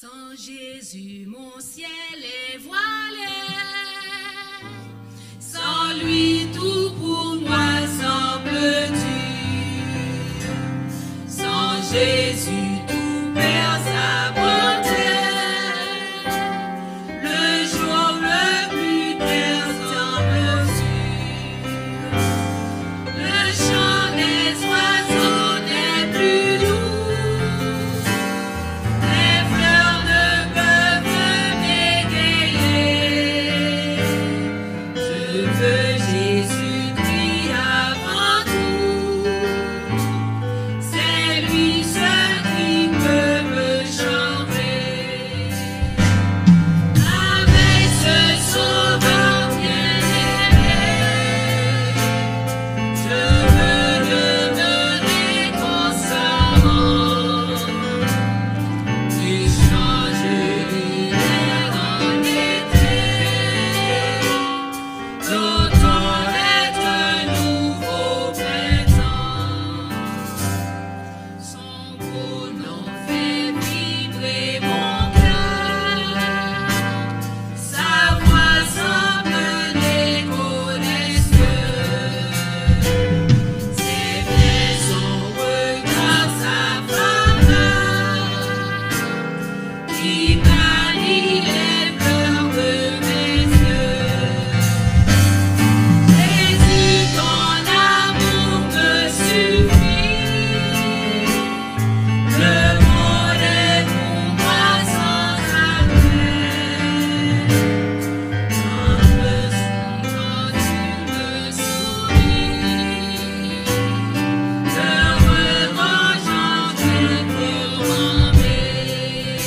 Sans Jésus, mon ciel est voilé. Sans lui, tout pour moi semble dur. Sans Jésus, tout perd sa beauté. Le jour le plus clair semble sûr. Le chant des oiseaux n'est plus doux. Les fleurs ne peuvent m'égayer. Je veux Jésus-Christ avant tout. C'est lui seul qui peut me changer. Avec ce sauveur bien-aimé, je veux demeurer constamment. Tu changes l'hiver en été. L'automne est un nouveau printemps. Son beau nom fait vibrer mon cœur. Sa voix semble l'écho des cieux. C'est bien son regard, sa faveur qui bannit les pleurs de mes yeux. Jésus, ton amour me suffit. Le monde est pour moi sans appel. Quand tu me souris, heureux engendré pour m'aimer.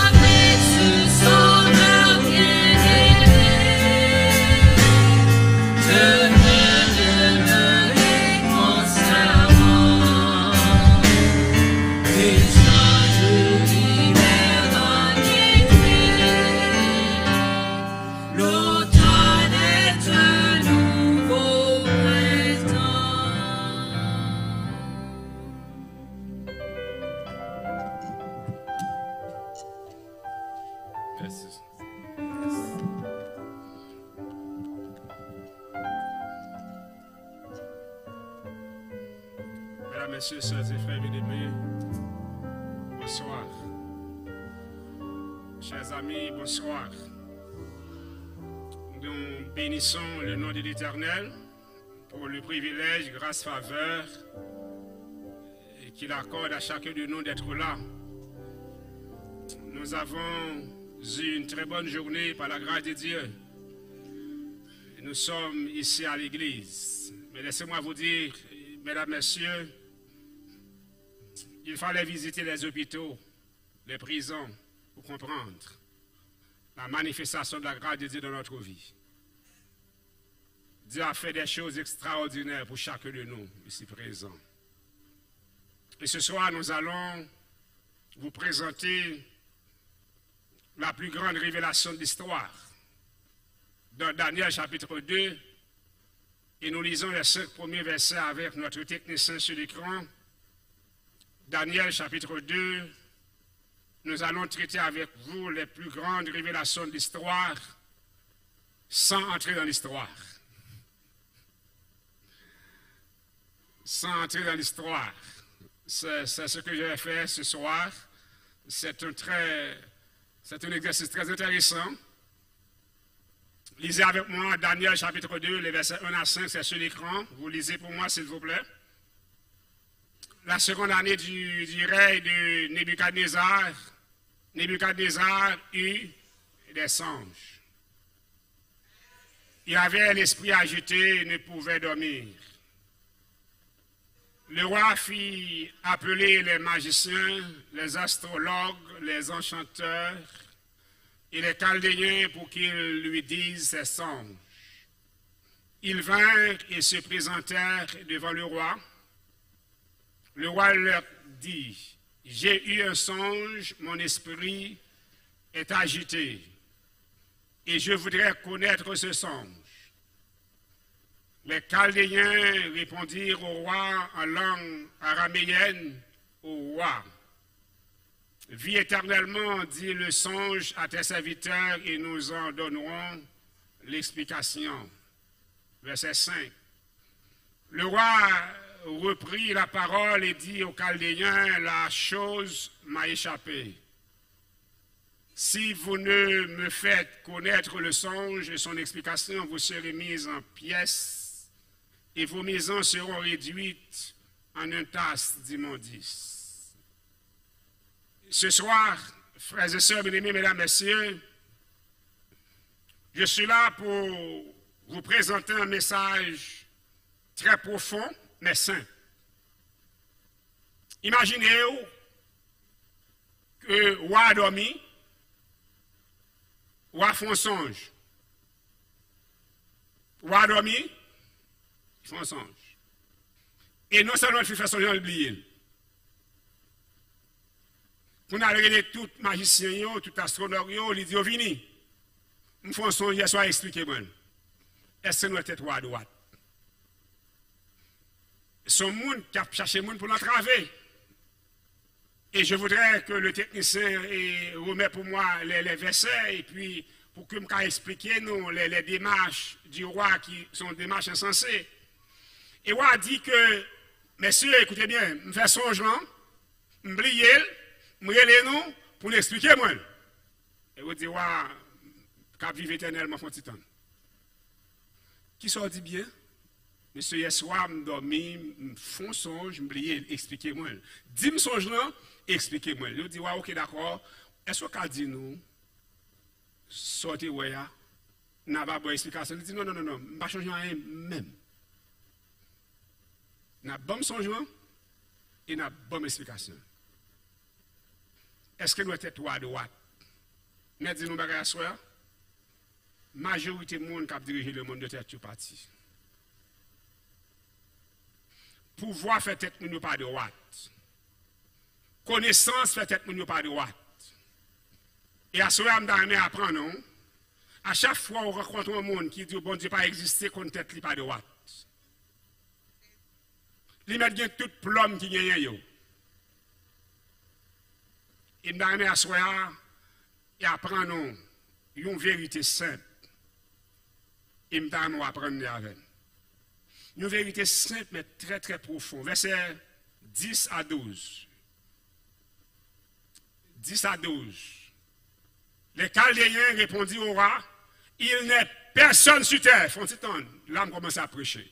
Avec ce sauveur bien-aimé, je veux demeurer constamment. Il change l'hiver en été. L'automne est un nouveau printemps. Merci. Mesdames, Messieurs, sœurs et frères bien-aimés, bonsoir. Chers amis, bonsoir. Nous bénissons le nom de l'Éternel pour le privilège, grâce, faveur qu'il accorde à chacun de nous d'être là. Nous avons eu une très bonne journée par la grâce de Dieu. Nous sommes ici à l'église. Mais laissez-moi vous dire, mesdames, messieurs, il fallait visiter les hôpitaux, les prisons, pour comprendre la manifestation de la grâce de Dieu dans notre vie. Dieu a fait des choses extraordinaires pour chacun de nous ici présents. Et ce soir, nous allons vous présenter la plus grande révélation de l'histoire. Dans Daniel chapitre 2, et nous lisons les 5 premiers versets avec notre technicien sur l'écran. Daniel chapitre 2, nous allons traiter avec vous les plus grandes révélations de l'histoire sans entrer dans l'histoire. Sans entrer dans l'histoire. C'est ce que je vais faire ce soir. C'est un exercice très intéressant. Lisez avec moi Daniel chapitre 2, les versets 1 à 5, c'est sur l'écran. Vous lisez pour moi, s'il vous plaît. La seconde année du règne de Nebuchadnezzar, Nebuchadnezzar eut des songes. Il avait l'esprit agité et ne pouvait dormir. Le roi fit appeler les magiciens, les astrologues, les enchanteurs et les chaldéens pour qu'ils lui disent ses songes. Ils vinrent et se présentèrent devant le roi. Le roi leur dit, « J'ai eu un songe, mon esprit est agité, et je voudrais connaître ce songe. » Les Chaldéens répondirent au roi en langue araméenne au roi. Vis éternellement, dit le songe à tes serviteurs, et nous en donnerons l'explication. Verset 5. Le roi reprit la parole et dit aux Chaldéens, la chose m'a échappé. Si vous ne me faites connaître le songe et son explication, vous serez mis en pièces et vos maisons seront réduites en un tas d'immondices. Ce soir, frères et sœurs bien-aimés, mesdames, messieurs, je suis là pour vous présenter un message très profond, mais sain. Imaginez-vous que roi a dormi, roi fait un songe. Roi a dormi, il fait un songe. Et non seulement il fait songe, il oublie. Pour aller tout magicien, tout astronaute, il dit, vini, nous faisons un songe, hier soir, expliquez-moi. Est-ce que nous sommes trois à droite? Son monde qui a cherché le monde pour l'entraver. Et je voudrais que le technicien remette pour moi les versets et puis pour que je puisse expliquer nous les démarches du roi qui sont des démarches insensées. Et le roi a dit que, messieurs, écoutez bien, je fais songe là, je m'oublie, je me nous pour l'expliquer moi. Et vous dites, roi, cap vivre éternellement, mon petit temps. Qui s'en dit bien? Monsieur, hier soir, je dormi, je fais un songe, je m'oublie, expliquez-moi. Dis-moi songe là, expliquez-moi. Je dis, ouais, ok, d'accord. Est-ce qu'on dit nous, sortez, ouais, n'a pas bonne explication. Il dit, non, je ne vais pas changer rien même. N'a bon changement et n'a bonne explication. Est-ce que nous sommes trois à droite? Nous disons, nous à soir. Majorité de monde qui a dirigé le monde de tête parti. Pouvoir fait tête nous pas de droite. Connaissance fait tête nous pas de droite. Et à ce moment-là, nous apprenons, à chaque fois on rencontre un monde qui dit bon Dieu pas exister qu'on tête li pas de droite. Li met gen tout plomb qui gagne yo. Et nous à ce moment et apprenons une vérité simple. Et nous apprendre avec. Une vérité simple mais très très profonde. Verset 10 à 12. 10 à 12. Les Chaldéens répondirent au roi, il n'est personne sur terre. Font temps, l'âme commence à prêcher.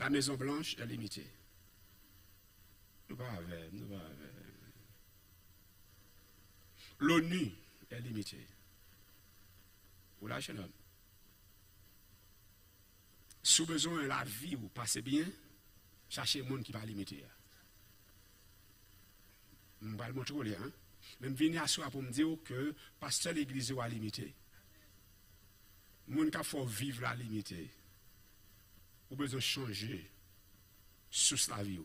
La Maison Blanche est limitée. Nous pas avec. L'ONU est limitée. Vous lâchez l'homme. Sous besoin de la vie, vous passez bien, cherchez le monde qui va limiter. Je vais le montrer, hein. Même venir à soi pour me dire que pasteur l'église va limiter. Le monde qui faut vivre la limiter. Vous besoin de changer sous la vie.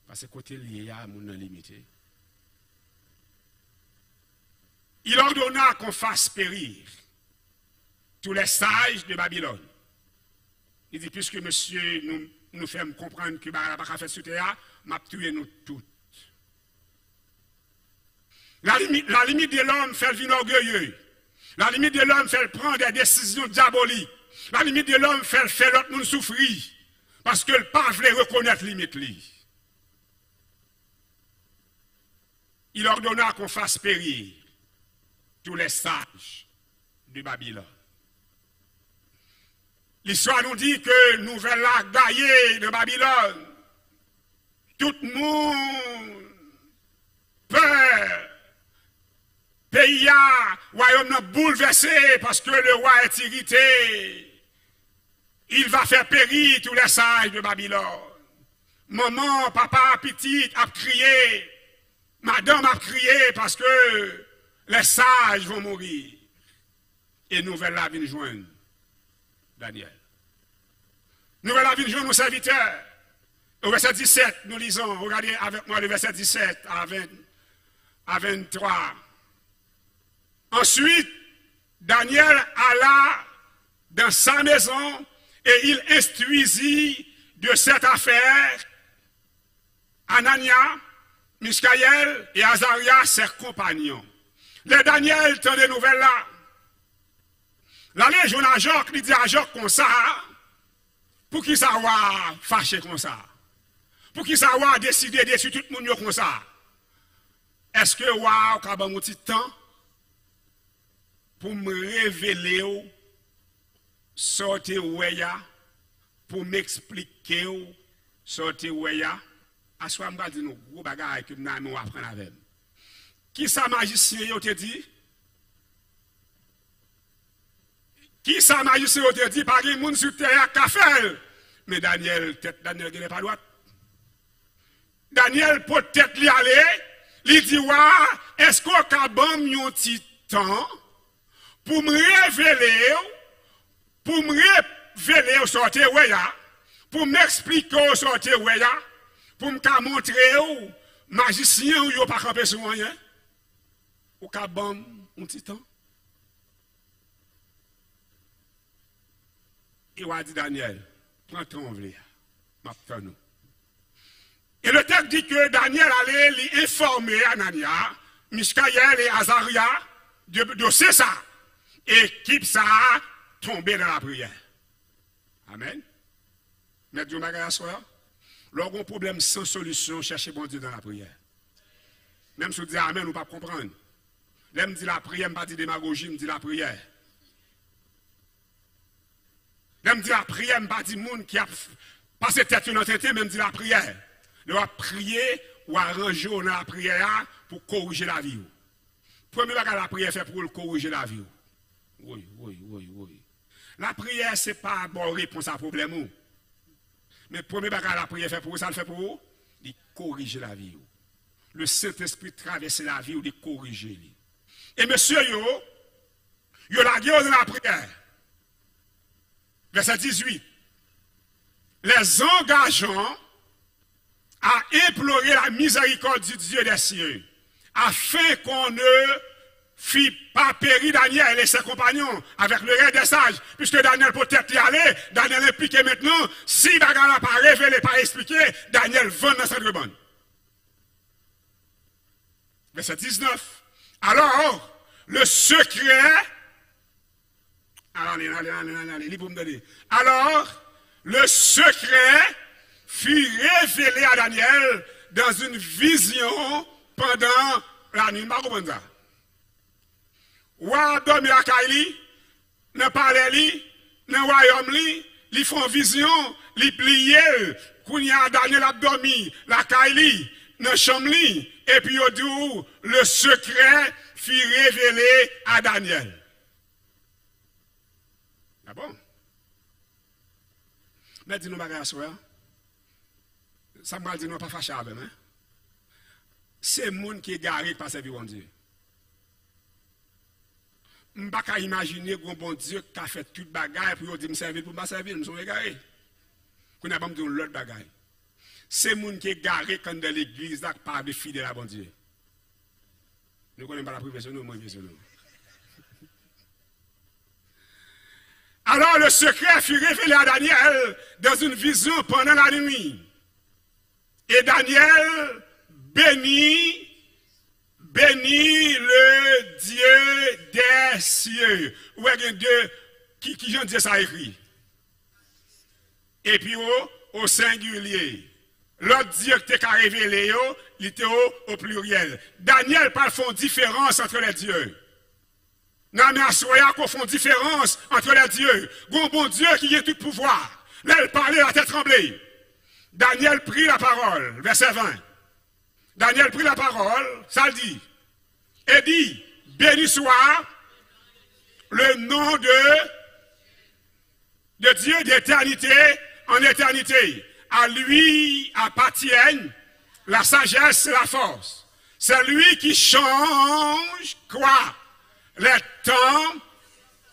Parce que côté lié à mon limité. Il ordonna qu'on fasse périr tous les sages de Babylone. Il dit, puisque monsieur nous fait comprendre que la baka fait sous terre, m'a tué nous toutes. La limite de l'homme fait le vin orgueilleux. La limite de l'homme fait prendre des décisions diaboliques. La limite de l'homme fait l'autre monde souffrir. Parce que le pas voulait reconnaître la limite. Il ordonna qu'on fasse périr tous les sages de Babylone. L'histoire nous dit que nouvelle la gaillée de Babylone, tout le monde peur, pays a, royaume bouleversé parce que le roi est irrité. Il va faire périr tous les sages de Babylone. Maman, papa, petite a crié, madame a crié parce que les sages vont mourir. Et nouvelle la vient joindre Daniel. Nouvelle la vient joindre nos serviteurs. Au verset 17, nous lisons, regardez avec moi le verset 17 à 23. Ensuite, Daniel alla dans sa maison et il instruisit de cette affaire Anania, Michaël et Azaria, ses compagnons. Les Daniel, tant des nouvelles là. La légion à Jacques, il dit à Jacques comme ça, pour qui ça va fâcher comme ça? Pour qui ça va décider de détruire tout le monde comme ça? Est-ce que waouh, quand un petit temps pour me révéler, sortir ouéya, pour m'expliquer, sortir ouéya, à ce moment-là, je vais dire gros bagages que nous allons apprendre avec. Qui ça magicien yo te dit? Qui ça magicien yo te dit? Par exemple, moun sur terre a fait. Mais Daniel, tête Daniel n'est pas droite. Daniel peut-être l'y aller. Il dit, ouais, est-ce qu'on a bon un petit temps pour me révéler au sortir ouéya, pour m'expliquer au sortir ouéya, pour me montrer au magicien ou yo pas camper sur rien? Ou ka bon un petit temps? Il va dire Daniel, prends ton vle, m'attends nous. Et le texte dit que Daniel allait lui informer Anania, Michaël et Azaria de c'est ça. Et qui ça a tombé dans la prière. Amen. Mais Dieu m'a dit soir, lorsqu'on a un problème sans solution, cherchez bon Dieu dans la prière. Même si vous dites Amen, vous ne pouvez pas comprendre. Là, je me dis la prière, je ne dis pas démagogie, je me dis la prière. Là, je me dis la prière, je ne dis pas le monde qui a passé tête dans la tête, mais je me dis la prière. Je dois prier ou arranger dans la prière pour corriger la vie. Premier bagage la prière fait pour corriger la vie. Oui. La prière, ce n'est pas bonne réponse à problème. Mais premier bagage la prière fait pour ça, le fait pour il corriger la vie. Le Saint-Esprit traverse la vie ou de corriger. Et monsieur, yo la guerre dans la prière. Verset 18. Les engageants à implorer la miséricorde du Dieu des cieux, afin qu'on ne fit pas périr Daniel et ses compagnons avec le reste des sages, puisque Daniel peut-être y aller, Daniel est impliqué maintenant, si Bagan n'a pas révélé, pas expliqué, Daniel vend dans cette rebonne. Verset 19. Alors, le secret, allez, pour me donner. Alors, le secret fut révélé à Daniel dans une vision pendant la nuit. Ou a dormi à Kaili, n'a parlé li, dans le royaume li, li font vision, li plié, Kounia Daniel a dormi, la Kaili, dans chambre li, et puis au dit le secret fut révélé à Daniel. Ah bon? Mais dis-nous bagage soir. Ça m'a dit nous pas fâché avec moi. C'est le monde qui est garé par servir bon Dieu. Je ne peux pas imaginer que bon Dieu qui a fait toute bagaille pour dire me servir pour me servir, nous sommes égarés. Qu'on a pas dit l'autre bagaille. C'est le monde qui est garé quand dans l'église là pas de fidèle à bon Dieu. Nous ne connaissons pas la prière sur nous, moi sur nous. Alors le secret fut révélé à Daniel dans une vision pendant la nuit. Et Daniel bénit le Dieu des cieux. Où est le Dieu qui j'en dis ça écrit? Et puis au singulier. L'autre Dieu qui t'a révélé, il était au pluriel. Daniel parle font différence entre les dieux. Non, mais à soya qu'on font différence entre les dieux. Bon Dieu qui a tout pouvoir. Là, il parlait, la tête tremblée. Daniel prit la parole, verset 20. Daniel prit la parole, ça le dit. Et dit, béni soit le nom de Dieu d'éternité en éternité. À lui appartiennent la sagesse et la force. C'est lui qui change quoi? Les temps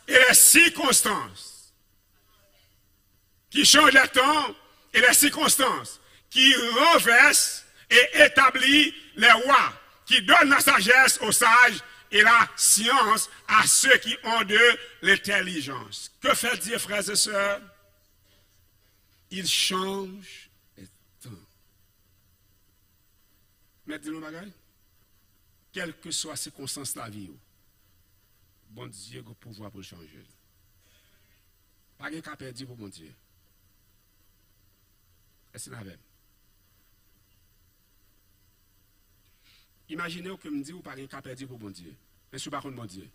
et les circonstances. Qui change les temps et les circonstances. Qui renverse et établit les rois. Qui donne la sagesse aux sages et la science à ceux qui ont de l'intelligence. Que fait Dieu, frères et sœurs? Il change les temps. Mais dis-nous, bagaille, quelles que soient les circonstances de la vie, bon Dieu a le pouvoir pour le changer. Pas de cas perdu pour bon Dieu. Est-ce que c'est imaginez que me dit ou pas de cas perdu pour bon Dieu. Mais si vous ne pas bon Dieu,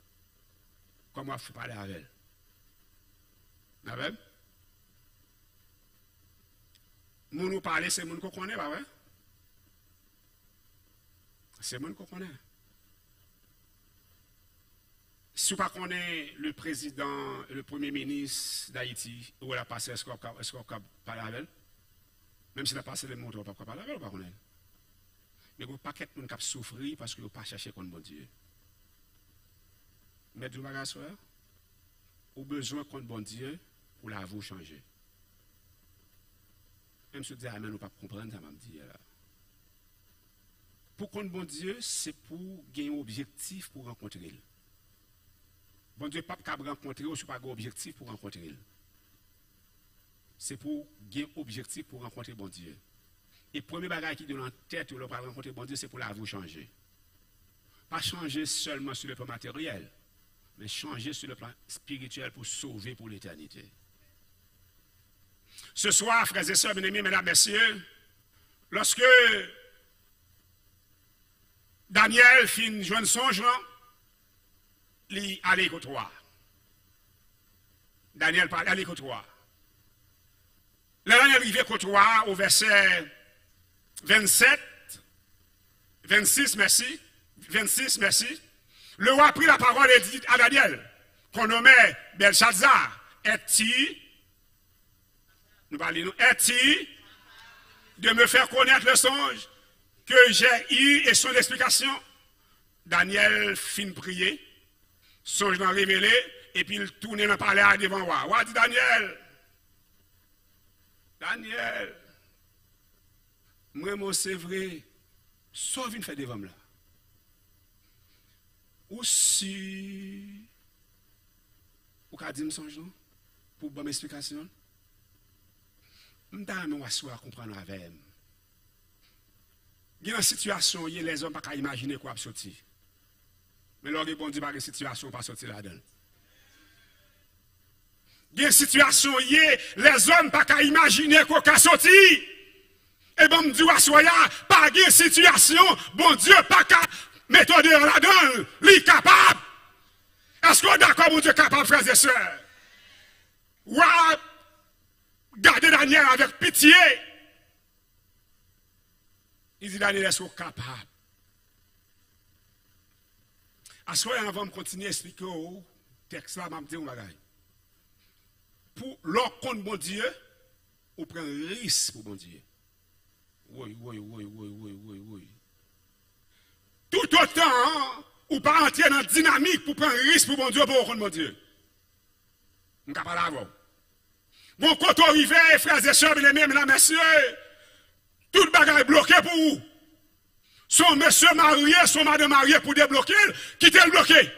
comment vous parler avec elle? N'avez-vous? Nous parler, c'est moun qu'on connaît, pas vrai? C'est moun qu'on connaît. Si vous ne connaissez pas le président, le premier ministre d'Haïti, où elle a passé, est-ce qu'on peut parler avec elle? Même si elle a passé les mots, on ne peut pas parler avec elle, pas connaître. Mais il n'y a pas de monde qui souffre parce qu'il n'a pas cherché contre bon Dieu. Mais du bagage, vous avez besoin contre bon Dieu pour la vous changer. Même si vous dites, ah, mais nous ne pouvons pas comprendre, ça m'a dit. Pour contre bon Dieu, c'est pour gagner un objectif pour rencontrer lui. Bon Dieu, pas de rencontrer ou pas un objectif pour rencontrer lui. C'est pour gagner un objectif pour rencontrer bon Dieu. Et le premier bagage qui donne en tête où l'on va rencontrer bon Dieu, c'est pour la vous changer. Pas changer seulement sur le plan matériel, mais changer sur le plan spirituel pour sauver pour l'éternité. Ce soir, frères et sœurs, bien-aimés, mesdames, messieurs, lorsque Daniel fin joindre songe, il allait côtoyer. Daniel parle à l'écoutoir. Là, on est arrivé côtoyer au verset 27, 26, merci. 26, merci. Le roi a pris la parole et dit à Daniel, qu'on nommait Belshazzar, nous parlons, est-il de me faire connaître le songe que j'ai eu et son explication? Daniel fin prier, songe d'en révéler, et puis il tourne dans le palais devant le roi. Roi dit Daniel, moi c'est vrai, sauf une fait devant là. Ou si, ou qu'a dit me songe non, pour bonne explication. M'ta me asseoir comprendre avec elle. Il y a une situation où les hommes ne peuvent pas imaginer quoi sortir. Mais leur bon Dieu pas une situation pas sortir là-dedans. Il y a une situation où les hommes ne peuvent pas imaginer quoi qu'à sortir. Et bon me dit asseoir pas une situation bon Dieu pas qu'à mettre dehors là-dedans, il est capable. Est-ce qu'on est d'accord mon Dieu capable frères et sœurs? Gardez Daniel avec pitié. Il dit Daniel, est-ce qu'on est capable? À ce moment avant de continuer à expliquer au texte là, je vais dire un bagage. Pour leur compte bon Dieu, on prend un risque pour bon Dieu. Oui. Tout autant, on pas entrer dans la dynamique pour prendre un risque pour bon Dieu, pour compte bon Dieu. Je ne peux pas l'avoir. Bon, quand on arrive, frères et sœurs, mesdames, messieurs, tout le bagage est bloqué pour vous. Son monsieur marié, son madame marié pour débloquer, quittez le bloqué.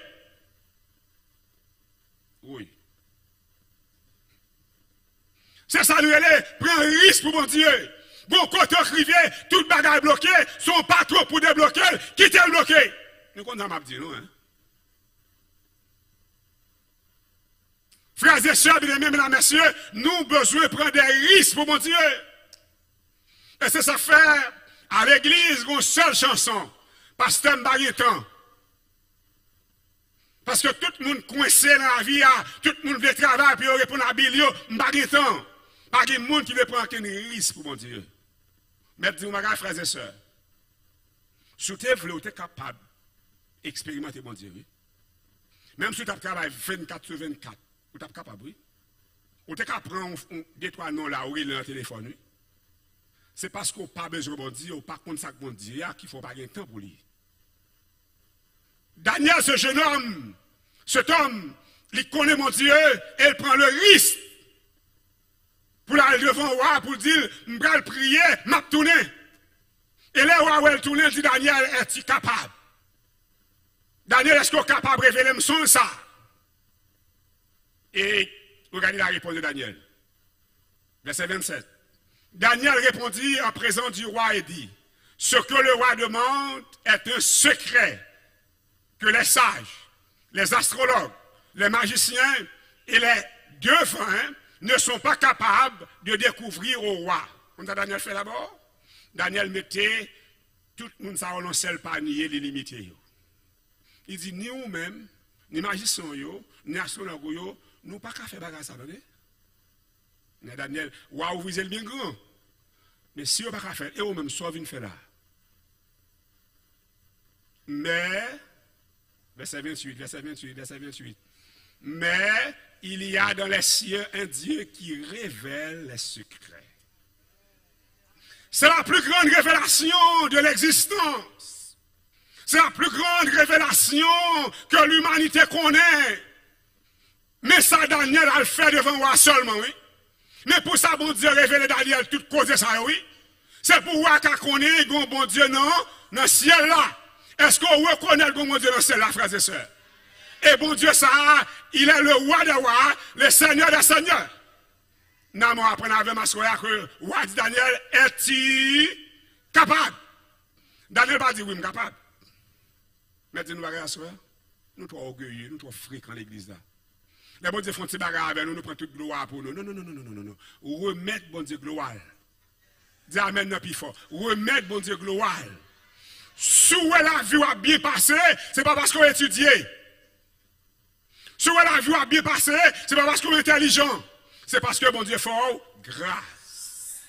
Oui. C'est ça, nous allons prendre un risque pour mon Dieu. Bon, quand on arrive, tout le bagage est bloqué, son patron pour débloquer, quittez le bloqué. Nous comptons à dire, non, hein? Frères et sœurs, mesdames, messieurs, nous avons besoin de prendre des risques pour mon Dieu. Et c'est ça faire à l'église une seule chanson. Pasteur Mbaritan. Parce que tout le monde coincé dans la vie, tout le monde veut travailler, puis répondre à Bilio, Mbaritan. Pas de monde qui veut prendre un risque pour mon Dieu. Mais dis-moi, frères et sœurs, si tu es capable d'expérimenter mon Dieu, oui. Même si tu as travaillé 24 sur 24, vous êtes capable, oui. Vous êtes capable de prendre deux, trois noms là où il est dans le téléphone, oui. C'est parce qu'on n'a pas besoin de Dieu, ou pas contre ça que bon Dieu, qu'il ne faut pas gagner de temps pour lui. Daniel, ce jeune homme, cet homme, il connaît mon Dieu, et il prend le risque pour aller devant le roi, pour dire, je vais prier, je vais tourner. Et là, le roi va tourner, il dit, Daniel, es-tu capable? Daniel, est-ce qu'on est capable de révéler son ça? Et regardez la réponse de Daniel. Verset 27. Daniel répondit en présence du roi et dit, Ce que le roi demande est un secret que les sages, les astrologues, les magiciens et les devins ne sont pas capables de découvrir au roi. On a Daniel fait d'abord. Daniel mettait tout le monde dans le seul panier, les limités. Il dit, ni nous-mêmes, ni magiciens, ni astrologues, nous pas qu'à faire bagarre ça, mais Daniel, waouh, vous êtes bien grand. Mais si vous pas qu'à faire, et vous-même, soit vous faire là. Mais, verset 28. Mais il y a dans les cieux un Dieu qui révèle les secrets. C'est la plus grande révélation de l'existence. C'est la plus grande révélation que l'humanité connaît. Mais ça, Daniel a le fait devant moi seulement, oui. Mais pour ça, bon Dieu révèle Daniel toute cause de ça, oui. C'est pour moi qu'on connaît, bon Dieu, non, dans le ciel là. Est-ce qu'on reconnaît le bon Dieu dans le ciel là, frères et sœurs? Et bon Dieu, ça, il est le roi des rois, le seigneur des seigneurs. Nous apprenons avec ma soeur que roi dit Daniel, est-il capable? Daniel va dire oui, je suis capable. Mais dis-nous, ma soeur, nous sommes orgueilleux, nous sommes fréquents dans l'église là. Les bon Dieu font des bagarres avec nous, nous prenons toute gloire pour nous. Non. Remettre bon Dieu gloire. Dis amen, non, plus fort. Remettre bon Dieu gloire. Si la vie a bien passé, ce n'est pas parce qu'on a étudié. Si la vie a bien passé, ce n'est pas parce qu'on est intelligent. C'est parce que bon Dieu fait grâce.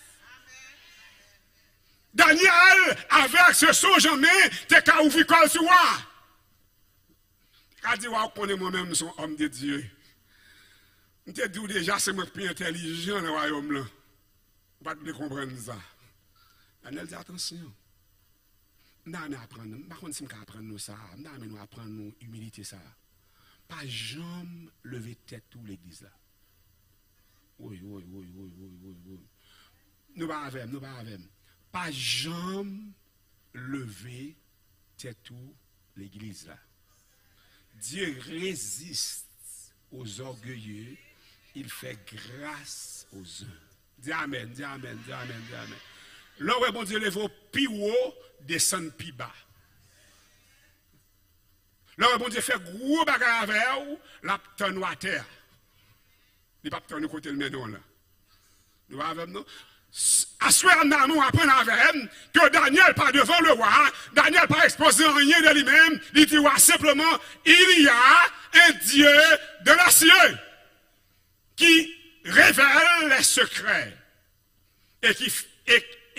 Daniel, avec ce songe en main, t'es qu'à ouvrir quoi sur moi. Quand dit, on connaît moi-même son homme de Dieu. Je te dis déjà, c'est moi plus intelligent dans le royaume là. Vous ne pouvez pas comprendre ça. Daniel dit attention. Nous apprendre. Par contre, si nous apprenons ça, nous apprenons humilité ça. Pas jamais lever tête tout l'église là. Oui. Nous pas avec. Pas jamais lever tête tout l'église là. Dieu résiste aux orgueilleux, il fait grâce aux uns. Dis amen. Là où bon Dieu lève au plus haut, descend plus bas. Là où bon Dieu fait gros bagarre avec vous, la tonne à terre. Il ne peut pas tourner côté le médon là. Nous avons nous. Assoir nous apprendre avec que Daniel pas devant le roi, Daniel pas exposé rien de lui-même, il dit simplement il y a un Dieu de la cieux qui révèle les secrets et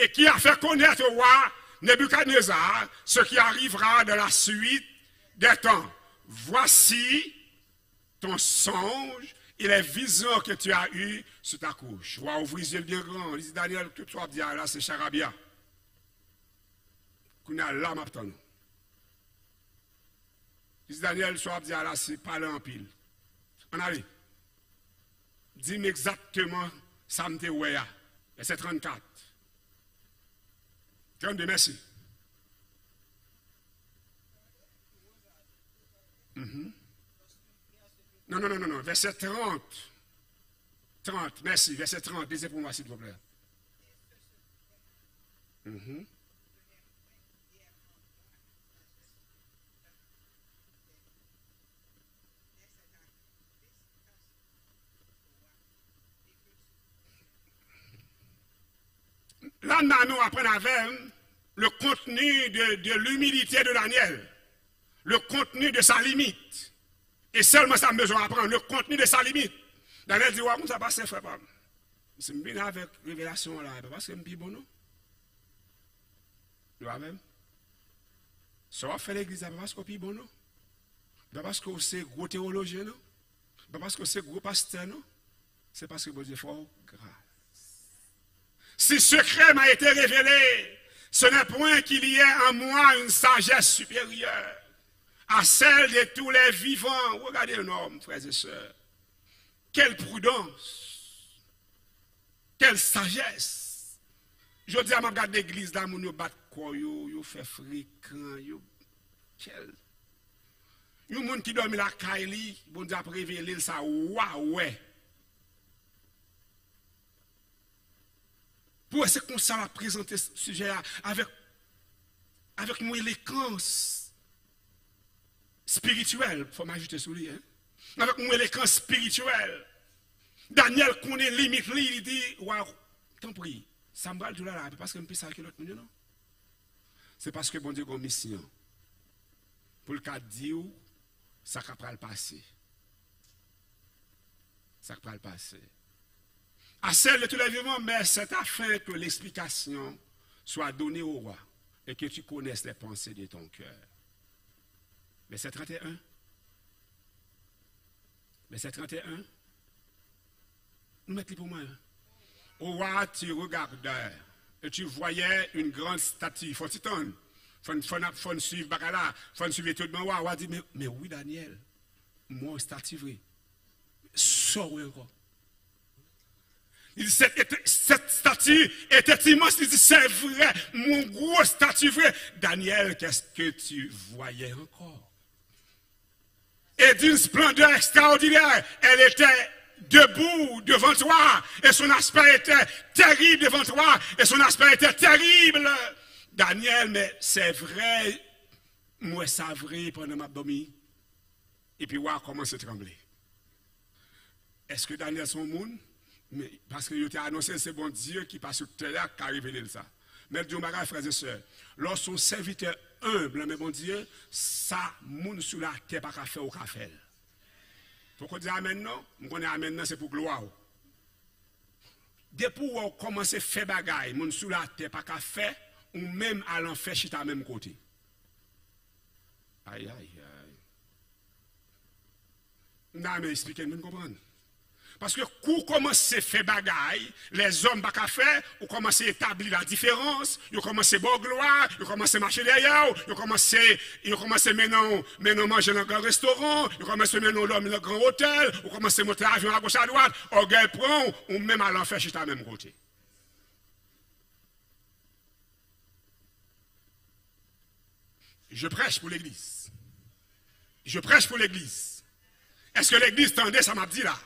qui a fait connaître au roi Nebuchadnezzar ce qui arrivera de la suite des temps. Voici ton songe et les visions que tu as eues sur ta couche. Vois, ouvrir les yeux bien grand. Il dit Daniel, tout soit bien là, c'est charabia. Qu'on a l'âme à nous. Il dit Daniel, soit bien là, c'est pas en pile. On allait. Dis-moi exactement ça me dit verset 34. 32, merci. Non. Verset 30. 30, merci. Verset 30, lisez pour moi, s'il vous plaît. Là, nous apprenons avec le contenu de l'humilité de Daniel, le contenu de sa limite. Et seulement ça a besoin d'apprendre, le contenu de sa limite. Daniel dit, ouais, ça passe, frère. C'est bien avec révélation là, parce que c'est un bon, non? Nous avons. Ça va faire l'église, parce que c'est bon, non? Parce que c'est gros théologien, non? Parce que c'est gros pasteur, non? C'est parce que bon Dieu fait grâce. Si secret m'a été révélé, ce n'est point qu'il y ait en moi une sagesse supérieure à celle de tous les vivants. Regardez l'énorme, frères et sœurs. Quelle prudence, quelle sagesse. Je dis à ma garde d'église, là, mon yo bat quoi, yo fait fréquent, yo. Quel. Yo moun qui dormi la Kaili, bon Dieu a révélé ça, ouais. Pour essayer qu'on ça va présenter ce sujet avec avec une éloquence spirituelle, il faut m'ajouter sur lui, hein? Avec une éloquence spirituelle. Daniel connaît limite, il dit, waouh, t'en prie, ça me va le là, parce que je peux ça que l'autre non? C'est parce que bon Dieu a une mission. Pour le cas de Dieu, ça va le passer. Ça va le passer. À celle de tous les vivants, mais c'est afin que l'explication soit donnée au roi et que tu connaisses les pensées de ton cœur. Verset 31. Verset 31. Nous mettons pour moi. Au roi, tu regardais et tu voyais une grande statue. Il faut t'y faut suivre Bakala, faut suivre tout le monde. Roi dit, mais oui, Daniel, moi, statue vrai. Sors encore. Il dit, cette statue était immense. Il dit, c'est vrai, mon gros statue vrai. Daniel, qu'est-ce que tu voyais encore? Et d'une splendeur extraordinaire, elle était debout devant toi, et son aspect était terrible devant toi, et son aspect était terrible. Daniel, mais c'est vrai, moi c'est vrai pendant ma dormi. Et puis, ouais, commence à trembler. Est-ce que Daniel son monde? Mais parce que il a annoncé c'est bon Dieu qui passe sur terre qui a révélé ça. Mais Dieu m'a frères et sœurs, lorsqu'on serviteur humble, mais bon Dieu, ça monde sous la terre pas qu'à faire au café. Pourquoi dire amen non? On connaît amen non c'est pour gloire. Depuis on commence à faire bagaille, monde sous la terre pas qu'à faire ou même à l'enfer chita même côté. Aïe aïe aïe. Non mais expliquez nous comprendre. Parce que quand on commence à faire bagaille, les hommes pas faire, on commence à établir la différence, ils commencent à boire gloire, ils commencent à marcher derrière, ils commencent maintenant manger dans un grand restaurant, ils commencent à mener l'homme dans un grand hôtel, ils commencent à monter l'avion à gauche à droite, orgueil prend, ou même à l'enfer chez ta même côté. Je prêche pour l'église. Je prêche pour l'église. Est-ce que l'église tendait, ça m'a dit là?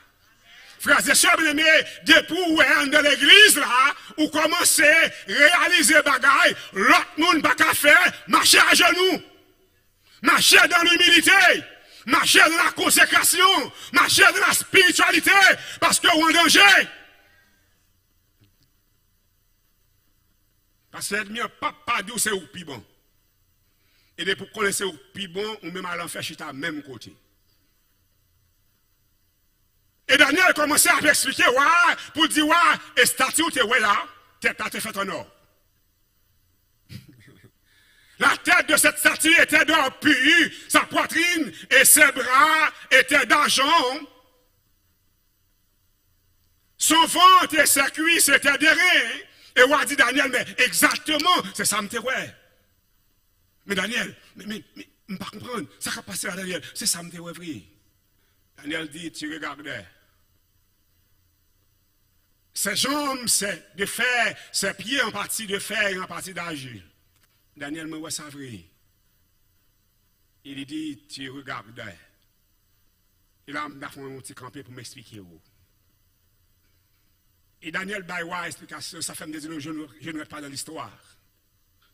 Frères et sœurs bien-aimés, depuis où est dans l'église là, où commencez à réaliser bagaille, l'autre monde pas qu'à faire, marcher à genoux, marcher dans l'humilité, marcher dans la consécration, marcher dans la spiritualité, parce que vous en danger. Parce que l'ennemi n'a pas d'où c'est au plus bon. Et depuis qu'on connaît au plus bon, on même à l'enfer chita même côté. Et Daniel commençait à expliquer, ouais, pour dire, ouais, et statue, tu es là, tête faite en or. La tête de cette statue était d'or pur, sa poitrine et ses bras étaient d'argent. Son ventre et ses cuisses étaient d'airain. Et on a dit, Daniel, mais exactement, c'est ça, me ouais. Mais Daniel, mais je ne peux pas comprendre, ça va passer à Daniel, c'est ça, me vrai. Daniel dit, tu regardais. Ses jambes, c'est de fer, ses pieds en partie de fer et en partie d'argile. Daniel me voit ça vrai. Il dit, tu regardes. Il a fait un petit campé pour m'expliquer. Et Daniel Baywa explication, ça fait me dire, je ne rentre pas dans l'histoire.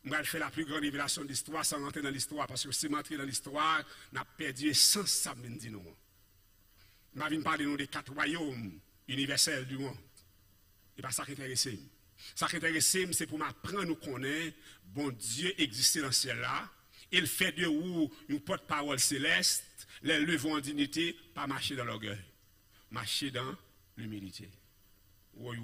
Je vais faire la plus grande révélation de l'histoire sans rentrer dans l'histoire, parce que si je rentre dans l'histoire, on a perdu sans ça, me dit nous. Je vais parler des 4 royaumes universels du monde. Et pas ça qui intéresse. Ça qui intéresse, c'est pour m'apprendre à nous connaître, bon Dieu existe dans ce ciel-là. Il fait de vous une porte-parole céleste, les levons en dignité, pas marcher dans l'orgueil. Marcher dans l'humilité. Oui.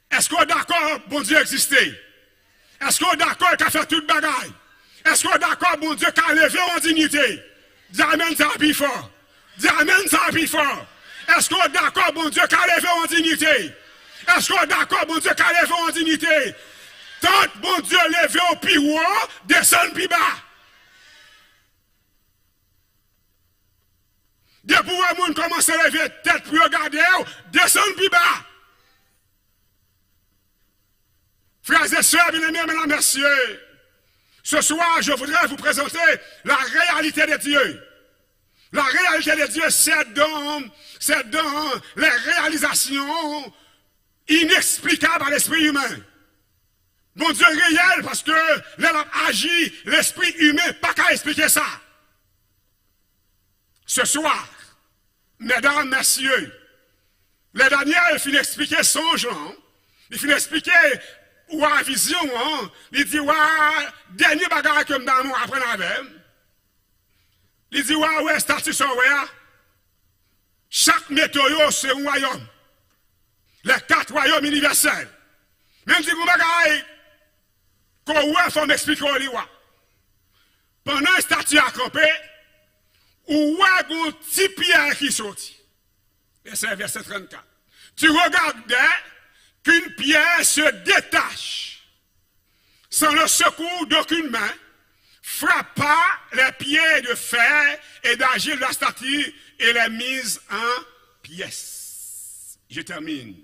Est-ce qu'on est d'accord, bon Dieu existe? Est-ce qu'on est d'accord qu'il a fait toute bagaille? Est-ce qu'on est d'accord, bon Dieu, qu'il a levé en dignité? Dis amen, ça a plus fort. Dis amen, ça a plus fort. Est-ce qu'on est d'accord, bon Dieu, qu'à lever en dignité? Est-ce qu'on est d'accord, bon Dieu, qu'à lever en dignité? Tant, bon Dieu, lever au plus haut, descendre plus bas. Depuis où le monde commence à lever tête pour regarder, descendre plus bas. Frères et sœurs, bien-aimés, mesdames, messieurs, ce soir, je voudrais vous présenter la réalité de Dieu. La réalité de Dieu, c'est dans les réalisations inexplicables à l'esprit humain. Bon Dieu réel, parce que là, agit, l'esprit humain, pas qu'à expliquer ça. Ce soir, mesdames, messieurs, le Daniel finit d'expliquer son genre, il finit d'expliquer ou à la vision, hein, il dit, ouais, dernier bagarre que nous apprenons avec, il dit, ouais, statut sur ouais, chaque météo, c'est un royaume. Les 4 royaumes universels. Même si vous bagarre, qu'on ouais, il faut m'expliquer au liwa. Pendant un statut à camper, ou ouais, un petit pierre qui sortit. Et c'est verset 34. Tu regardais qu'une pierre se détache sans le secours d'aucune main, frappa les pieds de fer et d'agir de la statue et les mise en pièces. Je termine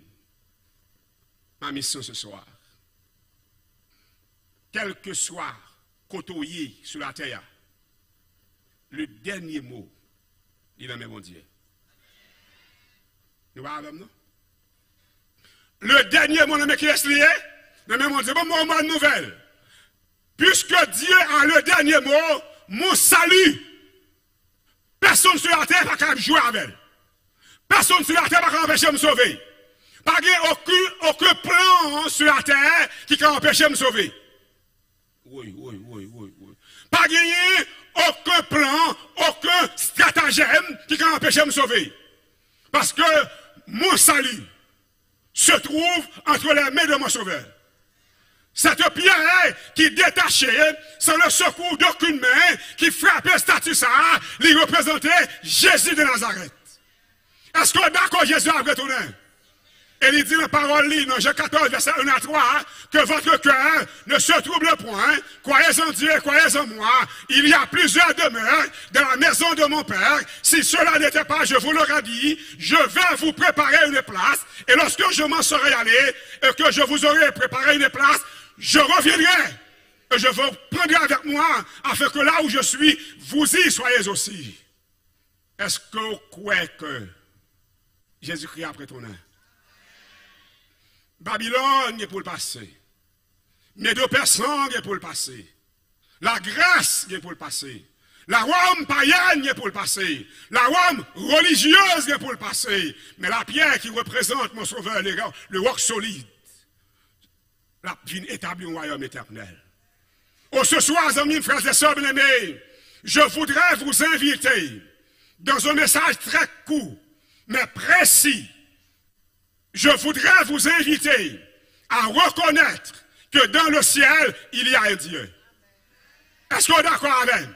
ma mission ce soir. Quel que soit côtoyé sur la terre, le dernier mot, il en est mon Dieu. Nous parlons, non? Le dernier mot, qui est lié, non, mais mon Dieu, bon, moi, bonne nouvelle. Puisque Dieu a le dernier mot, mon salut, personne sur la terre n'a qu'à jouer avec elle. Personne sur la terre n'a qu'à empêcher de me sauver. Pas aucun plan sur la terre qui peut empêcher de me sauver. Oui. Pas gagner aucun plan, aucun stratagème qui peut empêcher de me sauver. Parce que mon salut se trouve entre les mains de mon sauveur. Cette pierre qui détachait sans le secours d'aucune main, qui frappait le statut ça, lui représentait Jésus de Nazareth. Est-ce qu'on est d'accord Jésus a retourné? Et il dit dans la parole, dans Jean 14, verset 1 à 3, que votre cœur ne se trouble point, croyez en Dieu, croyez en moi. Il y a plusieurs demeures dans la maison de mon Père. Si cela n'était pas, je vous l'aurais dit, je vais vous préparer une place. Et lorsque je m'en serai allé, et que je vous aurai préparé une place, je reviendrai. Et je vous prendrai avec moi, afin que là où je suis, vous y soyez aussi. Est-ce que vous croyez que Jésus-Christ après ton nom? Babylone est pour le passé. Médo-Persan est pour le passé. La Grèce est pour le passé. La Rome païenne est pour le passé. La Rome religieuse est pour le passé. Mais la pierre qui représente mon sauveur, le roc solide, la vie établit un royaume éternel. Oh, ce soir, amis, frères et sœurs bien-aimés, je voudrais vous inviter dans un message très court, mais précis. Je voudrais vous inviter à reconnaître que dans le ciel, il y a un Dieu. Est-ce qu'on est d'accord avec?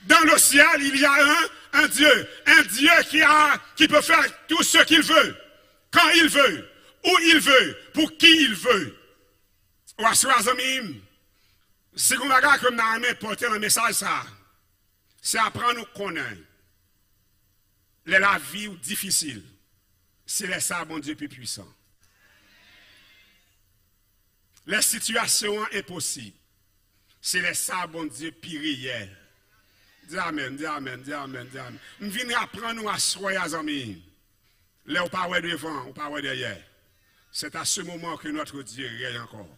Dans le ciel, il y a un Dieu. Un Dieu qui peut faire tout ce qu'il veut, quand il veut, où il veut, pour qui il veut. Ou à ce amis, si vous regardez comme dans la porter un message, ça, c'est apprendre à nous connaître. La vie difficile. C'est les ça, bon Dieu, plus puissant. Les situations impossibles. C'est les ça, bon Dieu, plus réel. Dis amen, dis amen, dis amen, dis amen. Nous venons apprendre nous à soyer, amis. Là, on parle devant, on parle derrière. C'est à ce moment que notre Dieu règne encore.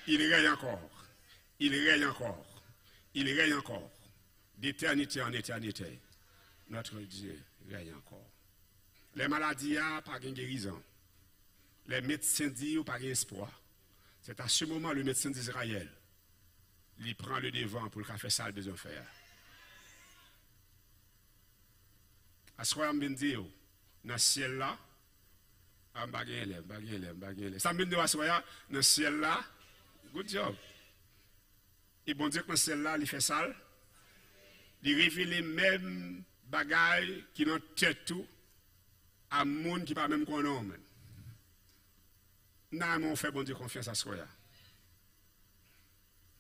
Il règne encore. Il règne encore. Il règne encore. D'éternité en éternité. Notre Dieu règne encore. Les maladies n'ont pas de guérison. Les médecins disent pas d'espoir. C'est à ce moment le médecin d'Israël, il prend le devant pour le faire ça besoin de faire. À ce moment, je dis, dans le ciel là, ça me dit à ce moment, dans le ciel là, good job. Et bon Dieu, que dans le ciel là, il fait ça, il révèle les mêmes bagailles qui n'ont tête tout. À monde qui pas même qu'on homme. Non, on fait bon Dieu confiance à soi.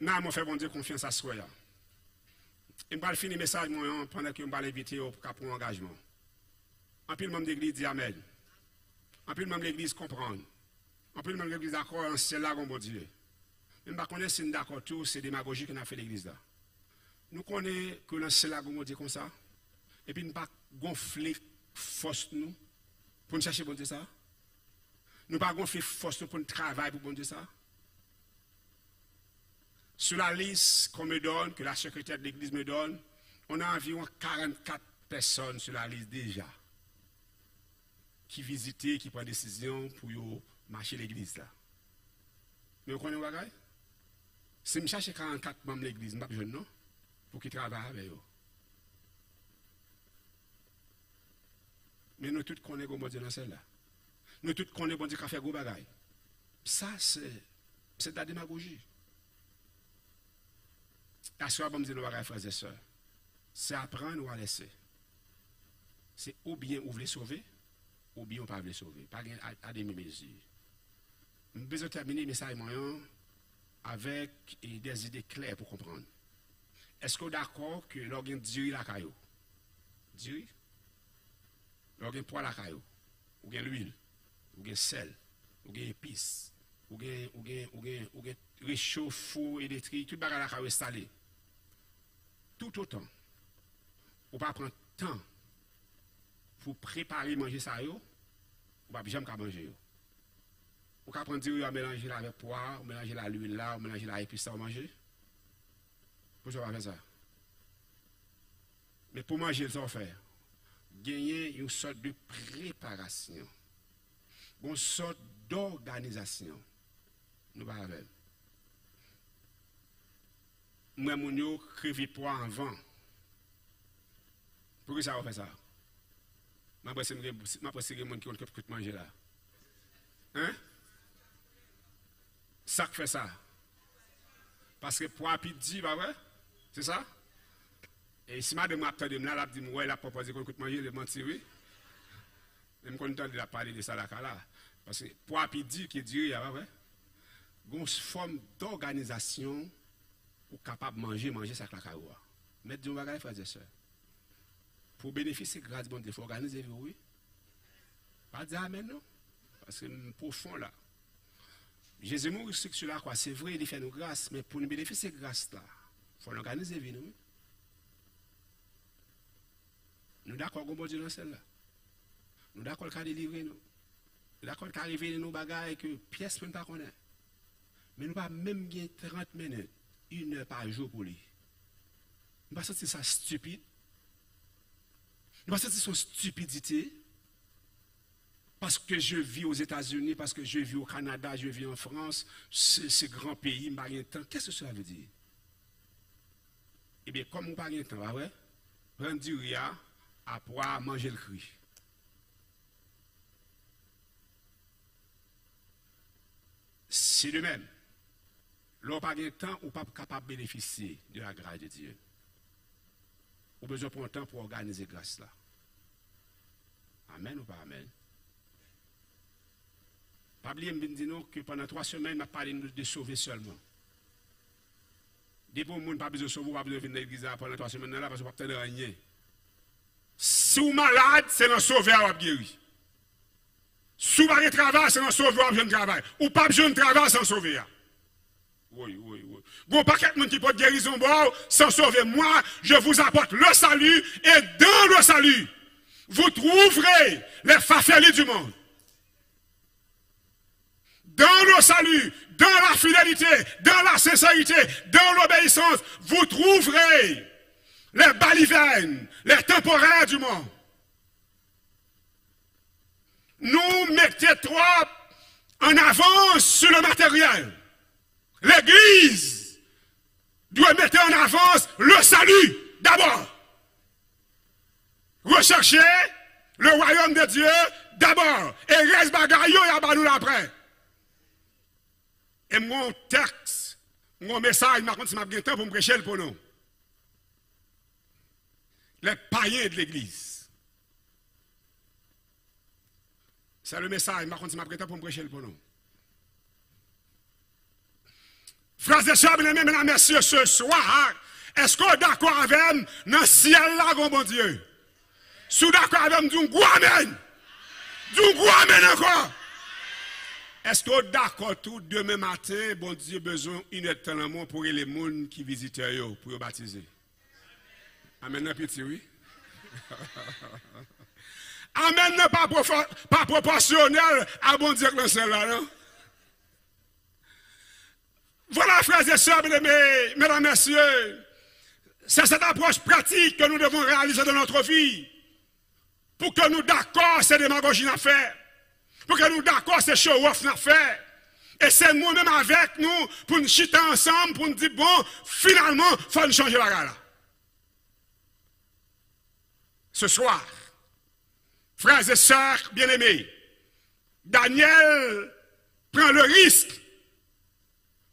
Non, on fait bon Dieu confiance à soi. Je vais finir le message pendant que je vais l'inviter pour l'engagement. En plus, le membre de l'église dit Amen. En plus, le membre de l'église comprend. En plus, le membre de l'église d'accord, c'est là qu'on bon Dieu. Je ne connais pas si nous d'accord tout, c'est démagogie qu'on a fait l'église là. Nous connaissons que c'est là qu'on dit comme ça. Et puis, nous ne pas gonfler force nous. Pour nous chercher bon Dieu ça? Nous ne pas gonfler force pour nous travailler pour bon Dieu ça? Sur la liste qu'on me donne, que la secrétaire de l'église me donne, on a environ 44 personnes sur la liste déjà qui visitent, qui prennent décision pour marcher l'église là. Mais vous connaissez quoi? Si je cherche 44 membres de l'église, je ne suis pas jeune, non? Pour qu'ils travaillent avec eux. Mais nous tous connaissons bon Dieu dans celle-là. Nous tous connaissons bon Dieu qui a fait gros bagaille. Ça, c'est de la démagogie. La soeur, bon Dieu, nous bagaille, frères et sœurs. C'est apprendre ou à laisser. C'est ou bien vous voulez sauver, ou bien vous ne pouvez pas sauver. Pas à des mesures. Nous avons besoin de terminer le message moyen avec des idées claires pour comprendre. Est-ce que vous êtes d'accord que l'organe dure la caillou? Dure? L'organe poids la caillou? Ou bien l'huile? Ou bien sel? Ou bien épices? Ou bien réchaud, four, électrique, tout bagage la caillou installé. Tout autant. Ou pas prendre temps pour préparer manger ça yo, ou pas jamais manger yo. Ou pas prendre dire mélanger avec poire, mélanger la l'huile là, mélanger la épice ça ou manger. Pourquoi on va faire ça? Mais pour manger, ça va faire. Gagner une sorte de préparation. Une sorte d'organisation. Nous allons avec. Moi, mon crève poids avant. Pourquoi ça va faire ça? Je pense que c'est les gens qui ont manger là. Hein? Ça fait ça. Parce que poids pidi, pas vrai? C'est ça? Et si madame m'a entendu là, elle a dit ouais, elle a proposé qu'on coûte manger, elle m'a dit oui. Je me content de la parler de ça là. Parce que poids pidi qui dit, pas vrai? Une forme d'organisation pour capable manger ça la caroua. Mettre du bagage frères et sœurs. Pour bénéficier grâce bon Dieu, il faut organiser oui. Pas dire amen non. Parce que profond là. Jésus m'a dit que là quoi, c'est vrai, il fait nous grâce, mais pour nous bénéficier de grâce là, il faut organiser vie nous. Nous d'accord avec bon Dieu dans celle-là. Nous d'accord qu'à délivrer nous. Nous d'accord qu'à révéler nos bagages que pièce ne pas connaître. Mais nous pas même gagner 30 minutes, 1 heure par jour pour lui. Nous pas sentir ça stupide. Nous pas sentir son stupidité. Parce que je vis aux États-Unis, parce que je vis au Canada, je vis en France, ce grand pays, je n'ai pas temps. Qu'est-ce que ça veut dire? Eh bien, comme on n'a pas de temps, ouais, prendre du riz à pouvoir manger le cri. C'est le même. L'on n'a pas de temps, on n'est pas capable de bénéficier de la grâce de Dieu. On a besoin de temps pour organiser grâce là. Amen ou pas amen? Pas oublier que pendant 3 semaines, je parlé de sauver seulement. Des gens qui n'ont pas besoin de sauver, pas besoin de venir à l'église pendant 3 semaines là parce que pas de rien. Si vous êtes malade, c'est dans sauver à guérir. Si vous n'avez pas de travail, c'est dans sauver à besoin de travail. Ou pas besoin de travail sans sauver. Oui. Bon paquet de monde qui peut guérison sans sauver. Moi, je vous apporte le salut et dans le salut, vous trouverez les fafelis du monde. Dans le salut, dans la fidélité, dans la sincérité, dans l'obéissance, vous trouverez les balivernes, les temporaires du monde. Nous mettons trop en avance sur le matériel. L'Église doit mettre en avance le salut d'abord. Rechercher le royaume de Dieu d'abord. Et reste bagaille, et nous après. Et mon texte, mon message, je ne sais pas si temps pour me prêcher pour nous. Les païens de l'Église. C'est le message, je ne sais pas si je temps pour me prêcher pour nous. Frères et sœurs, mesdames et messieurs, ce soir, est-ce qu'on est d'accord avec nous dans le ciel là, bon Dieu? Si vous êtes d'accord avec nous, d'un gros amen. D'un gros amen encore. Est-ce que vous êtes d'accord tout demain matin, bon Dieu, besoin d'une heure de temps pour les gens qui visitent pour les baptiser? Amen, petit, oui. Amen, pas proportionnel à bon Dieu que là, non? Voilà, frères et sœurs, bien-aimés, mesdames, messieurs, c'est cette approche pratique que nous devons réaliser dans notre vie. Pour que nous d'accord, c'est démagogie à faire. Pour que nous d'accord, c'est show-off à faire. Et c'est nous-mêmes avec nous, pour nous chiter ensemble, pour nous dire, bon, finalement, il faut nous changer la gare. Ce soir, frères et sœurs bien-aimés, Daniel prend le risque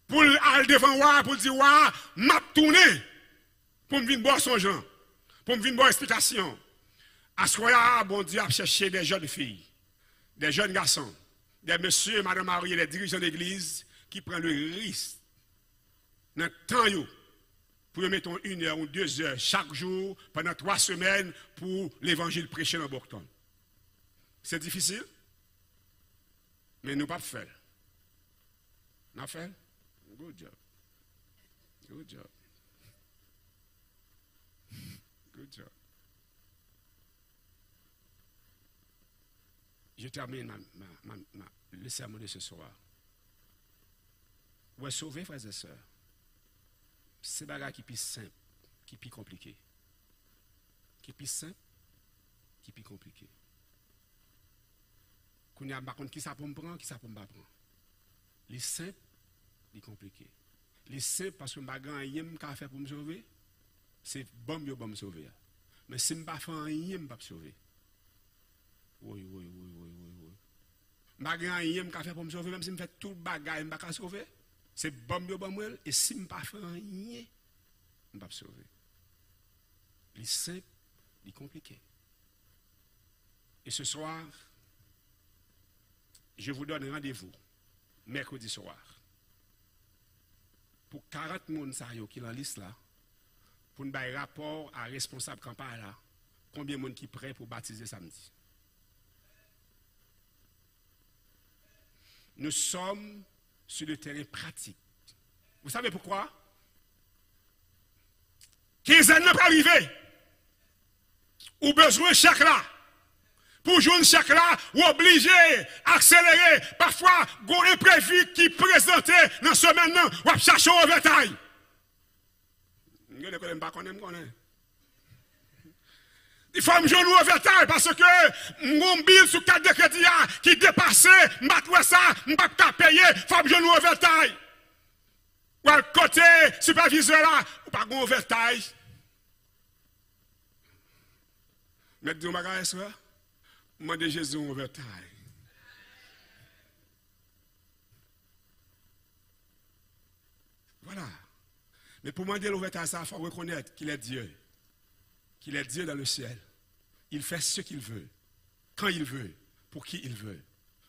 pour aller devant moi, pour dire, ouais, m'a tourné, pour me venir boire son genre, pour me venir boire explication. À ce moment-là, bon Dieu a cherché des jeunes filles, des jeunes garçons, des messieurs et madame Marie, les dirigeants d'église qui prennent le risque dans le temps pour mettre 1 heure ou 2 heures chaque jour pendant 3 semaines pour l'évangile prêché dans Bourton. C'est difficile, mais nous ne pouvons pas faire. Nous fait? Good job. Good job. Good job. Je termine le sermon de ce soir. Vous êtes sauvés, frères et sœurs. C'est des choses qui sont plus simples, qui sont plus compliquées. Qui sont plus simples, qui sont plus compliquées. Quand on a qui ça peut me prendre, qui ça peut me prendre. Les simples, les compliqués. Les simples, parce que je n'ai rien à faire pour me sauver, c'est bon, je vais me sauver. Mais si je ne fais rien, je ne vais pas me sauver. Oui. Je n'ai rien à faire pour me sauver, même si je fais tout le bagage, je ne vais pas me sauver. C'est bon, et si je ne fais rien, je ne vais pas me sauver. Les simples, les compliqués. Et ce soir, je vous donne rendez-vous mercredi soir pour 40 personnes qui sont dans la liste là, pour nous donner un rapport à responsable campagne là, combien de monde qui sont prêts pour baptiser samedi. Nous sommes sur le terrain pratique. Vous savez pourquoi? 15 ans n'a pas arrivé. Ou besoin de chèque là. Pour jouer un chèque là, ou obligé accélérer. Parfois, il y a un imprévu qui présente dans la semaine, ou à chercher au overtime. Il faut me jouer au overtime parce que mon bill sur 4 de crédit qui dépasse, je ne ça, je ne peux pas payer, il faut me jouer au overtime. Ou à côté superviseur là, ou pas de overtime. Mais Dieu m'a dit ça. Demandez Jésus en overtime. Voilà. Mais pour demander l'overtime, il faut reconnaître qu'il est Dieu. Qu'il est Dieu dans le ciel. Il fait ce qu'il veut, quand il veut, pour qui il veut.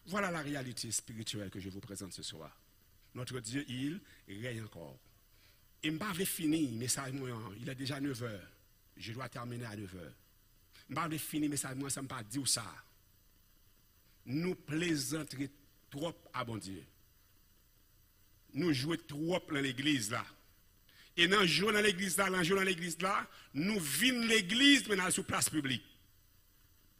Voilà la réalité spirituelle que je vous présente ce soir. Notre Dieu, il règne encore. Et je ne vais pas finir le message, il est déjà 9 h. Je dois terminer à 9 h. Je ne vais pas finir le message, ça ne me pas dire ça. Nous plaisanterons trop à bon Dieu. Nous jouons trop dans l'église là. Et dans jouer dans l'église là, nous vîmes l'église mais dans la place publique.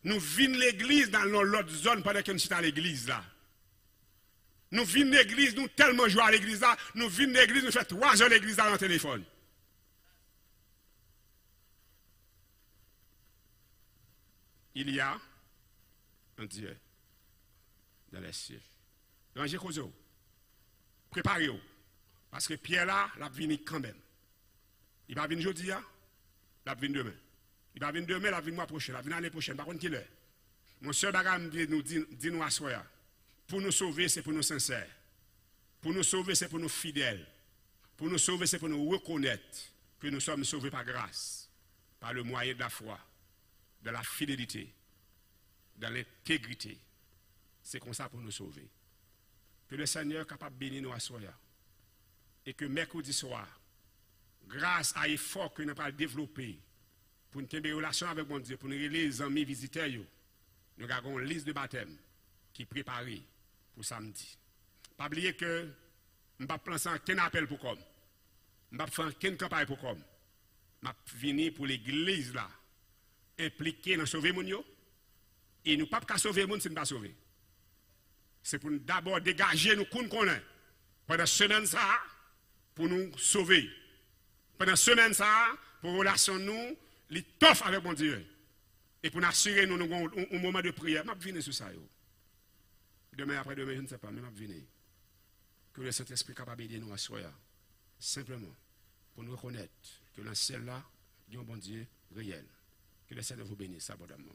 Nous vîmes l'église dans l'autre zone pendant que nous sommes à l'église là. Nous vîmes l'église, nous tellement jouons à l'église là, nous vîmes l'église, nous faisons 3 heures l'église là dans le téléphone. Il y a un Dieu dans les cieux. Rangez cause, préparez-vous. Parce que Pierre là, il va venir quand même. Il va venir aujourd'hui, il va venir demain. Il va venir demain, il va venir le mois prochain, il va venir l'année prochaine. Par contre, qui est? Mon seul bagage nous dit nous à soi. Pour nous sauver, c'est pour nous sincères. Pour nous sauver, c'est pour nous fidèles. Pour nous sauver, c'est pour nous reconnaître que nous sommes sauvés par grâce, par le moyen de la foi, de la fidélité, de l'intégrité. C'est comme ça pour nous sauver. Que le Seigneur est capable de bénir nous à soi. Et que mercredi soir, grâce à l'effort que nous avons développé pour nous avoir une relation avec mon Dieu, pour nous réaliser les amis visiteurs, nous avons une liste de baptême qui est préparée pour samedi. Pas oublier que je ne vais pas lancer aucun appel pour comme. Je ne vais pas faire aucune campagne pour comme. Je vais venir pour l'église là, impliquée dans sauver mon Dieu. Et nous ne pouvons pas sauver mon si nous ne pas sauver. C'est pour nous d'abord dégager nous qu'on connaît. Pendant semaine ça, pour nous sauver. Pendant semaine ça, pour relation nous, les tough avec mon Dieu. Et pour nous assurer nous un moment de prière, je vais venir sur ça. Demain après demain, je ne sais pas, mais je vais venir. Que le Saint-Esprit est capable d'aider nous à soya. Simplement, pour nous reconnaître que dans celle-là, il y a un bon Dieu réel. Que le Seigneur vous bénisse abondamment.